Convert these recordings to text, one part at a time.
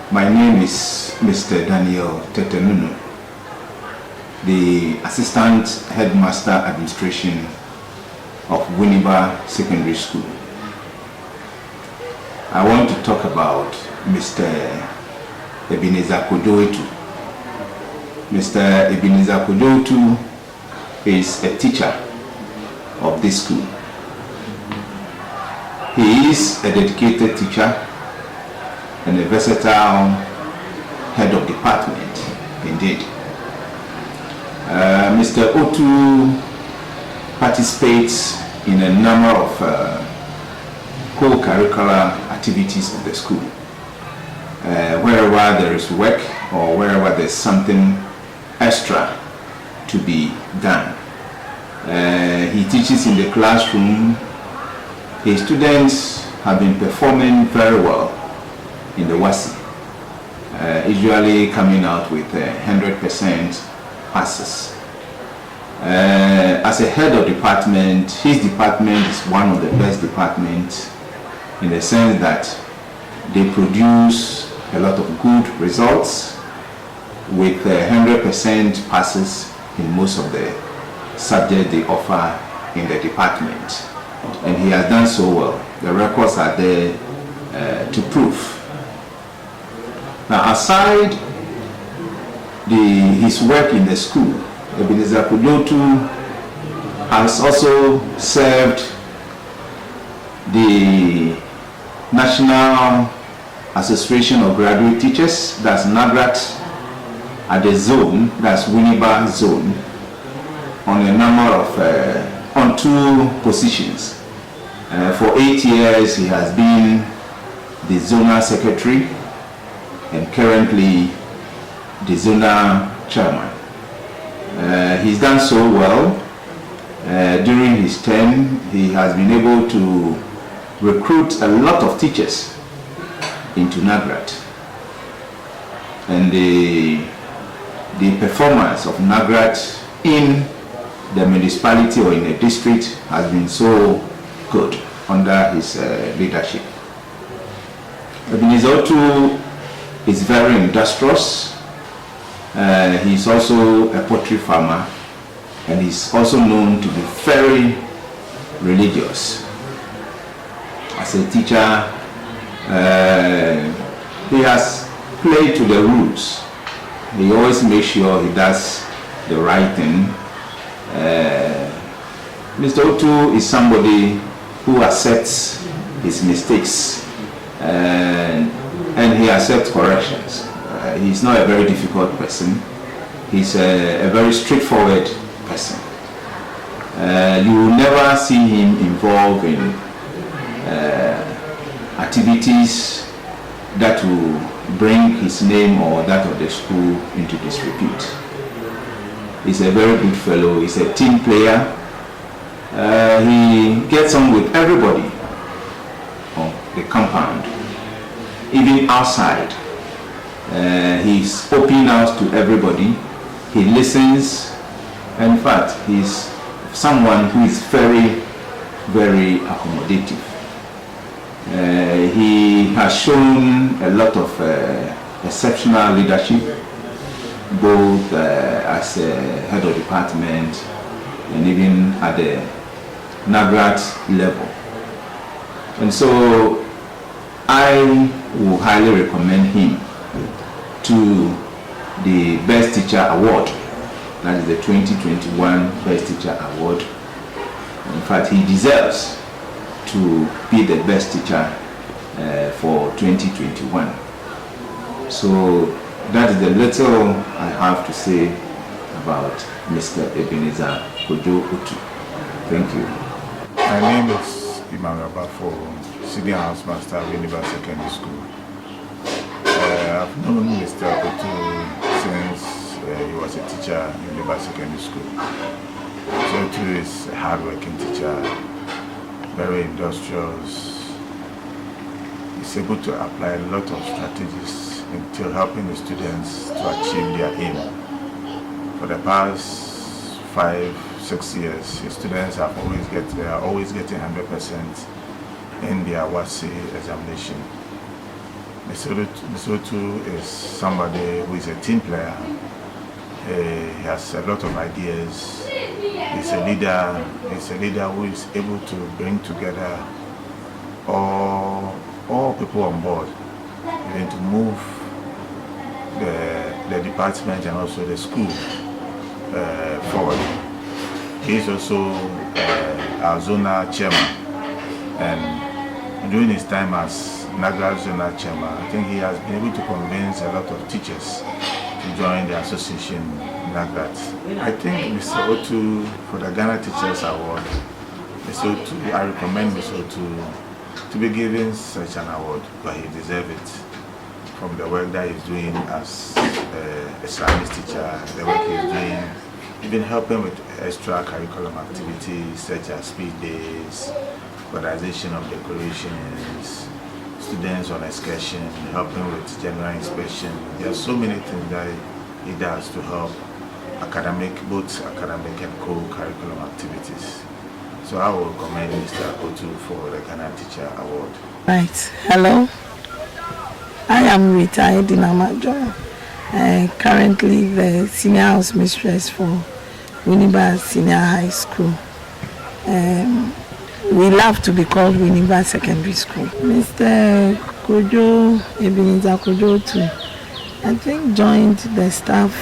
My name is Mr. Daniel Tetenunu, the Assistant Headmaster Administration of Winnesec Secondary School. I want to talk about Mr. Ebenezer Kojoetu. Mr. Ebenezer Kojoetu is a teacher of this school. He is a dedicated teacher and a versatile head of department, indeed. Mr. Otu participates in a number of co-curricular activities of the school. Wherever there is work or wherever there's something extra to be done. He teaches in the classroom. His students have been performing very well in the WASI, usually coming out with 100% passes. As a head of department, his department is one of the best departments in the sense that they produce a lot of good results with 100% passes in most of the subjects they offer in the department. And he has done so well. The records are there to prove. Now, aside his work in the school, Ebenezer Kojoetu has also served the National Association of Graduate Teachers, that's NAGRAT, at the zone, that's Winneba zone, on a number of, on 2 positions. For 8 years, he has been the zonal secretary and currently the zonal chairman. He's done so well. During his term, he has been able to recruit a lot of teachers into NAGRAT. And the performance of NAGRAT in the municipality or in the district has been so good under his leadership. Ebenezer Otu is very industrious. He's also a poultry farmer, and he's also known to be very religious. As a teacher, he has played to the rules. He always makes sure he does the right thing. Mr. Otu is somebody who accepts his mistakes and he accepts corrections. He's not a very difficult person. He's a very straightforward person. You will never see him involved in activities that will bring his name or that of the school into disrepute. He's a very good fellow. He's a team player. He gets on with everybody on the compound, even outside. He's open out to everybody. He listens. In fact, he's someone who is very, very accommodative. He has shown a lot of exceptional leadership, both as a head of department and even at the NAGRAT level. And so I will highly recommend him to the Best Teacher Award. That is the 2021 Best Teacher Award. In fact, he deserves to be the best teacher for 2021. So that is the little I have to say about Mr. Ebenezer Kojoetu. Thank you. My name is Emmanuel Bafo, Senior Housemaster at Winnesec Secondary School. I've known Mr. Otu since he was a teacher at Winnesec Secondary School. So Otu is a hard-working teacher, very industrious. He's able to apply a lot of strategies into helping the students to achieve their aim. For the past 5-6 years, his students are always getting 100% in their WASI examination. Mr. Otu is somebody who is a team player. He has a lot of ideas. He's a leader. He's a leader who is able to bring together all people on board, even to move the department and also the school forward. He is also our zonal chairman, and during his time as NAGRA zonal chairman, I think he has been able to convince a lot of teachers to join the association NAGRA. I think Mr. Otu, for the Ghana Teachers Award, Mr. Otu, I recommend Mr. Otu to be given such an award, because he deserves it from the work that he's doing as a science teacher, the work he's doing, even helping with extra curriculum activities such as speed days, organization of decorations, students on excursion, helping with general inspection. There are so many things that he does to help both academic and co-curriculum activities. So I will commend Mr. Otu for the Ghana Teacher Award. Right. Hello. I am retired in Amajo. Currently the senior house mistress for Winneba Senior High School. We love to be called Winneba Secondary School. Mr. Kojo, Ebenezer Kojo too, I think joined the staff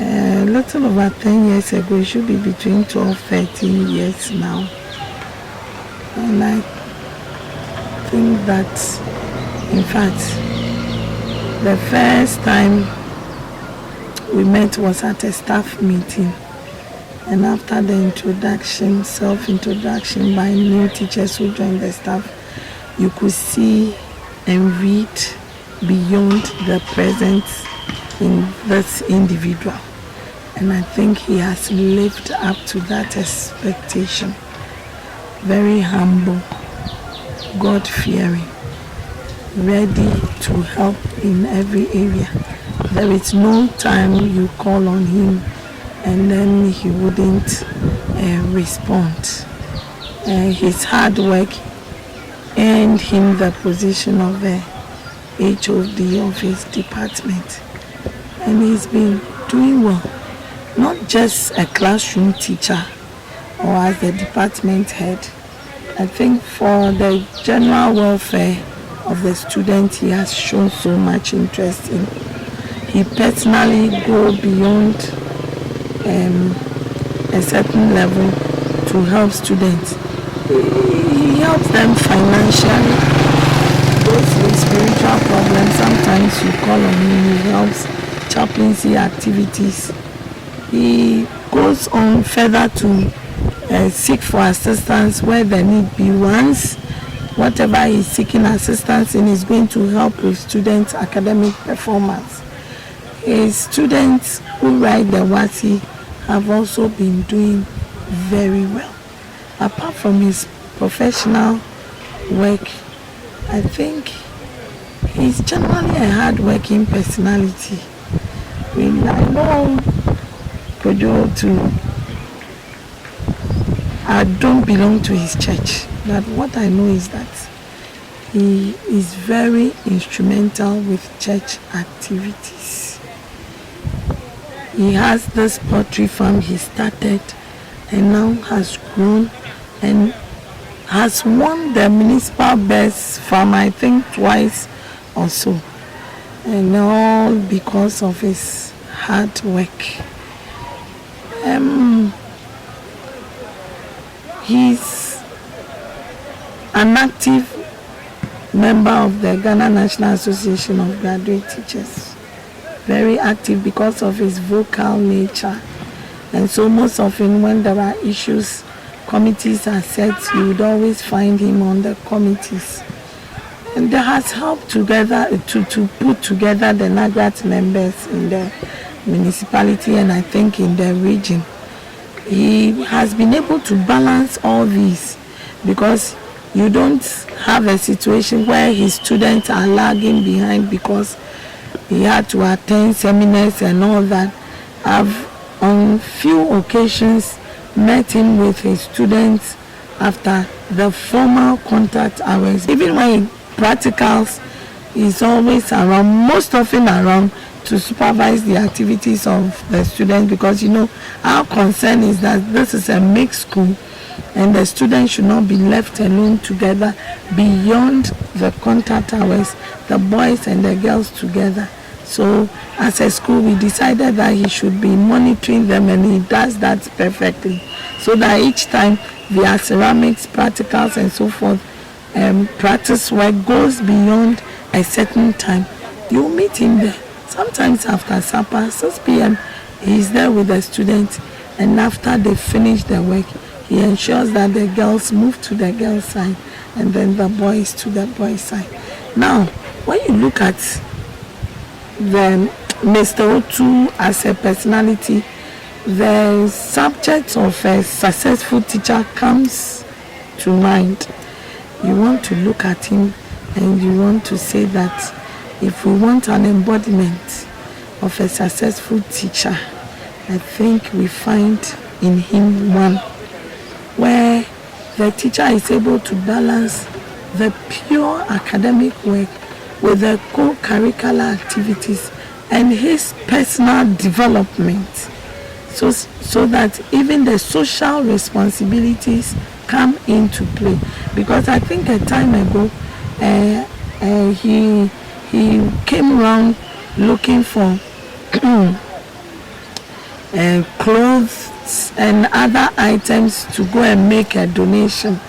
a little over 10 years ago. It should be between 12, 13 years now. And I think that, in fact, the first time we met was at a staff meeting. And after the introduction, self-introduction by new teachers who joined the staff, you could see and read beyond the presence in this individual. And I think he has lived up to that expectation. Very humble, God-fearing, ready to help in every area. There is no time you call on him and then he wouldn't respond. His hard work earned him the position of the HOD of his department. And he's been doing well. Not just a classroom teacher or as the department head. I think for the general welfare of the students, he has shown so much interest in. He personally goes beyond a certain level to help students. He helps them financially, those with spiritual problems. Sometimes you call on him, he helps chaplaincy activities. He goes on further to seek for assistance where the need be. Once whatever he's seeking assistance in is going to help with students' academic performance. His students who write the WASI have also been doing very well. Apart from his professional work, I think he's generally a hard-working personality. I know Kojo too. I don't belong to his church, but what I know is that he is very instrumental with church activities. He has this poultry farm he started and now has grown and has won the municipal best farm, I think twice or so, and all because of his hard work. He's an active member of the Ghana National Association of Graduate Teachers. Very active because of his vocal nature. And so most often when there are issues, committees are set, you would always find him on the committees. And that has helped together to put together the NAGRAT members in the municipality and I think in the region. He has been able to balance all these because you don't have a situation where his students are lagging behind because he had to attend seminars and all that. I've on few occasions met him with his students after the formal contact hours. Even when practicals is always around, most often around, to supervise the activities of the students, because our concern is that this is a mixed school and the students should not be left alone together beyond the contact hours, the boys and the girls together. So as a school, we decided that he should be monitoring them, and he does that perfectly, so that each time their ceramics, practicals and so forth, practice work goes beyond a certain time, you meet him there. Sometimes after supper, 6 p.m., he's there with the students, and after they finish their work, he ensures that the girls move to the girls' side and then the boys to the boys' side. Now, when you look at the Mr. Otu as a personality, the subject of a successful teacher comes to mind. You want to look at him and you want to say that if we want an embodiment of a successful teacher, I think we find in him one where the teacher is able to balance the pure academic work with the co-curricular activities and his personal development, so that even the social responsibilities come into play. Because I think a time ago he came around looking for clothes and other items to go and make a donation.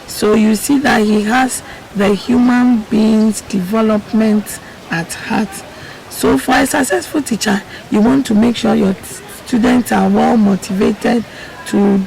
So you see that he has the human being's development at heart. So for a successful teacher, you want to make sure your students are well motivated to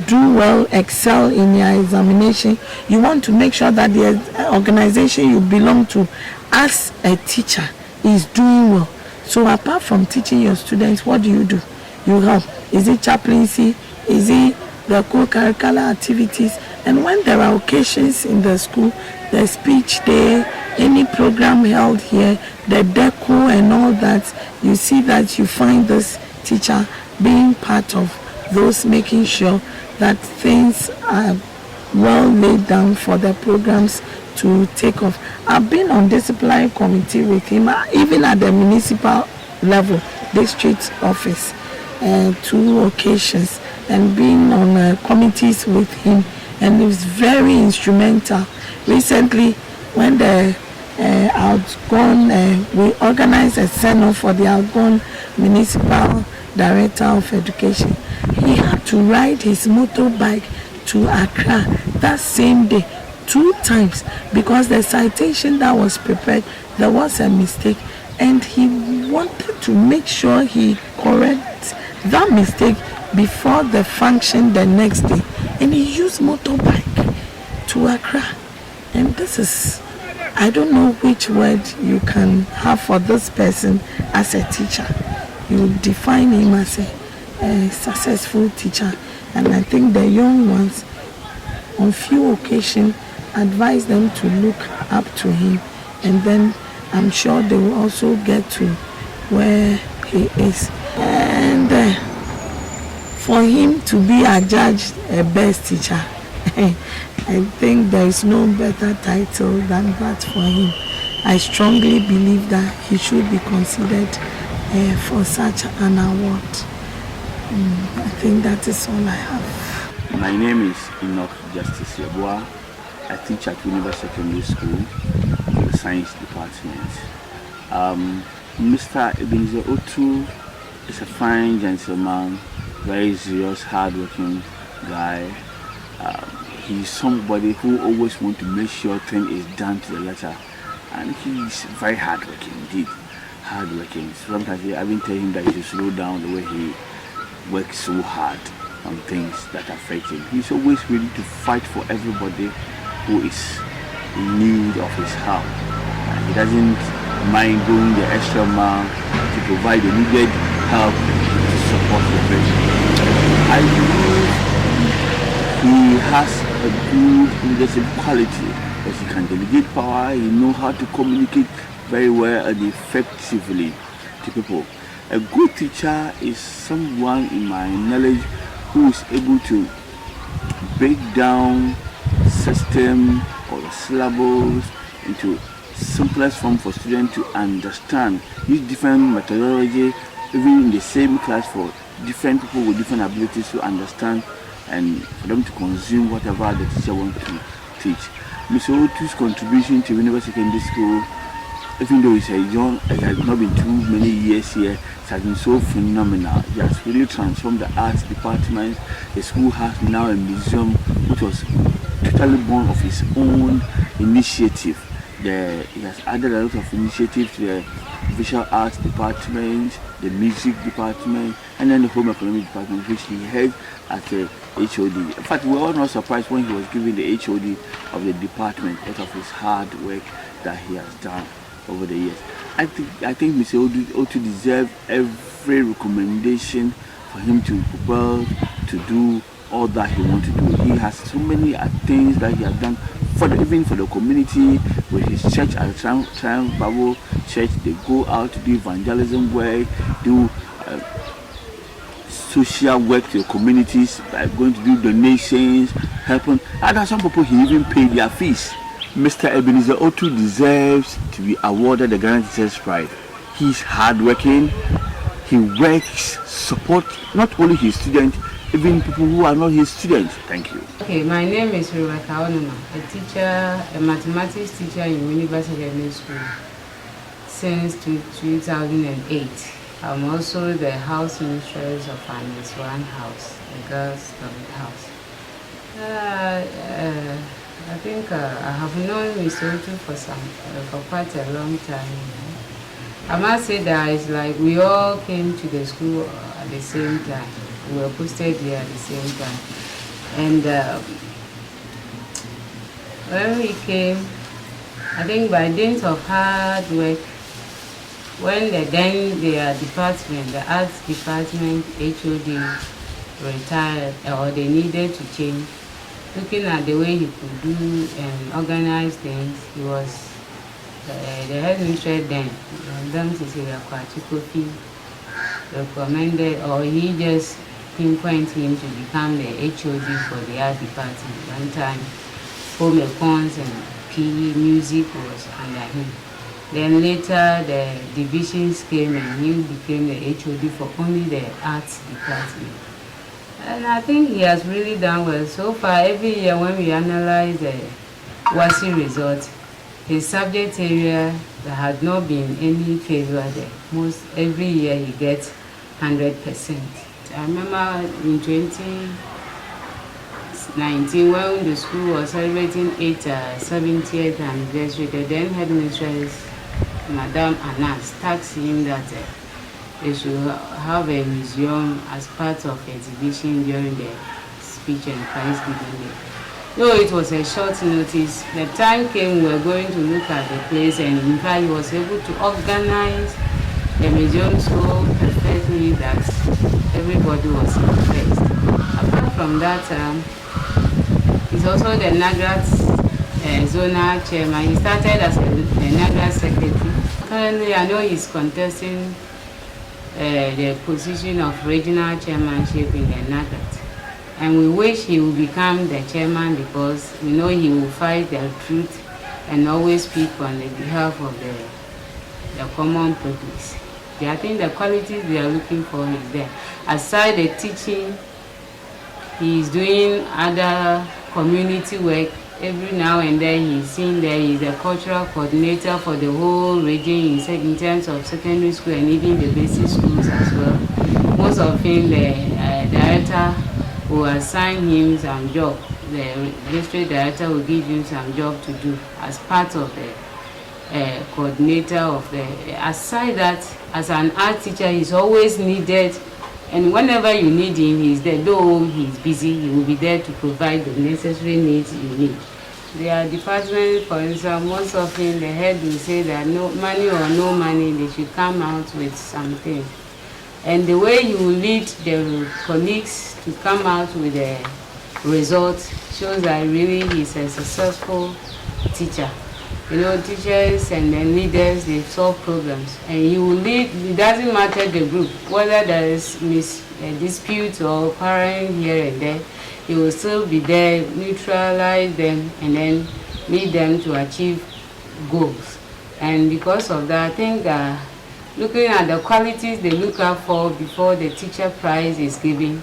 do well, excel in your examination. You want to make sure that the organization you belong to as a teacher is doing well. So apart from teaching your students, what do? You help. Is it chaplaincy? Is it the co-curricular activities? And when there are occasions in the school, the speech day, any program held here, the deco and all that, you see that you find this teacher being part of those, making sure that things are well laid down for the programs to take off. I've been on disciplinary committee with him, even at the municipal level, district office, 2 occasions, and being on committees with him, and he was very instrumental. Recently, when the outgone, we organized a send-off for the outgone municipal director of education. He had to ride his motorbike to Accra that same day 2 times because the citation that was prepared, there was a mistake, and he wanted to make sure he corrects that mistake before the function the next day, and he used motorbike to Accra. And this is, I don't know which word you can have for this person as a teacher. You define him as a successful teacher, and I think the young ones on few occasions advise them to look up to him, and then I'm sure they will also get to where he is. And for him to be adjudged a best teacher, I think there is no better title than that for him. I strongly believe that he should be considered for such an award. I think that is all I have. My name is Enoch Justice Yeboah. I teach at Winnesec Secondary School in the Science Department. Mr. Ebenezer Otu is a fine gentleman, very serious, hard-working guy. He's somebody who always wants to make sure things is done to the letter, and he's very hard-working indeed. Hard-working. Sometimes I even tell him that he should slow down the way he works so hard on things that affect him. He's always ready to fight for everybody who is in need of his help. He doesn't mind going the extra mile to provide the needed help to support the person. I believe he has a good leadership quality because he can delegate power, he knows how to communicate very well and effectively to people. A good teacher is someone, in my knowledge, who is able to break down system or the syllables into simplest form for students to understand. Use different methodology, even in the same class, for different people with different abilities to understand and for them to consume whatever the teacher wants to teach. Mr. Otu's contribution to Winnesec Secondary School, even though he's a young, it has not been too many years here, it has been so phenomenal. He has really transformed the arts department. The school has now a museum which was totally born of his own initiative. He has added a lot of initiatives to the visual arts department, the music department, and then the home economic department, which he heads as a HOD. In fact, we were all not surprised when he was given the HOD of the department because of his hard work that he has done over the years. I think Mr. Otu deserves every recommendation for him to propel to do all that he wants to do. He has so many things that he has done even for the community with his church at Triumph Bible Church. They go out to do evangelism work, do social work to the communities by going to do donations, helping. And some people he even paid their fees. Mr. Ebenezer Otu deserves to be awarded the Grand Teacher's Prize. He's hardworking. He works, support not only his students, even people who are not his students. Thank you. Okay, my name is Rebecca Onuma, a mathematics teacher in Winnesec Secondary School since 2008. I'm also the house mistress of Anne's One House, the girls' house. I think I have known Mr. Otu for quite a long time. I must say that it's like we all came to the school at the same time. We were posted here at the same time. And when we came, I think by dint of hard work, when their department, the arts department HOD retired or they needed to change, looking at the way he could do and organize things, he was the headmistress then, recommended, or he just pinpointed him to become the HOD for the art department. One time, home econs and PE music was under him. Then later the divisions came and he became the HOD for only the arts department. And I think he has really done well. So far, every year when we analyze the WASI results, his subject area, there had not been any failure there. Every year he gets 100%. I remember in 2019 when the school was celebrating its 70th anniversary, the then headmistress, Madame Anas, tasked him that they should have a museum as part of exhibition during the speech and prize giving day. Though it was a short notice, the time came we were going to look at the place, and in fact he was able to organize the museum so perfectly that everybody was impressed. Apart from that, he's also the Nagrat zonal chairman. He started as the Nagrat secretary. Currently, I know he's contesting the position of regional chairmanship in the Nagrat. And we wish he will become the chairman because we know he will fight the truth and always speak on the behalf of the common public. I think the qualities they are looking for is there. Aside the teaching, he is doing other community work. Every now and then he's seen there. He's a cultural coordinator for the whole region in terms of secondary school and even the basic schools as well. Most of him, the director will assign him some job. The district director will give you some job to do as part of the coordinator of the. Aside that, as an art teacher, he's always needed, and whenever you need him, he's there. Though he's busy, he will be there to provide the necessary needs you need. Their department, for instance, most often the head will say that no money or no money, they should come out with something. And the way you will lead the colleagues to come out with a result shows that really he's a successful teacher. You know, teachers and then leaders, they solve problems. And he will lead, it doesn't matter the group, whether there is a dispute or quarreling here and there, he will still be there, neutralize them, and then lead them to achieve goals. And because of that, I think looking at the qualities they look out for before the teacher prize is given,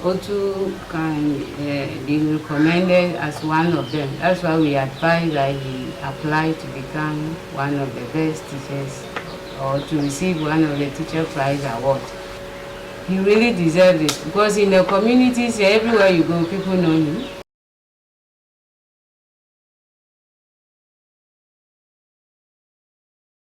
O2 can be recommended as one of them. That's why we advise that he apply to become one of the best teachers or to receive one of the teacher prize awards. He really deserves it because in the communities everywhere you go, people know him.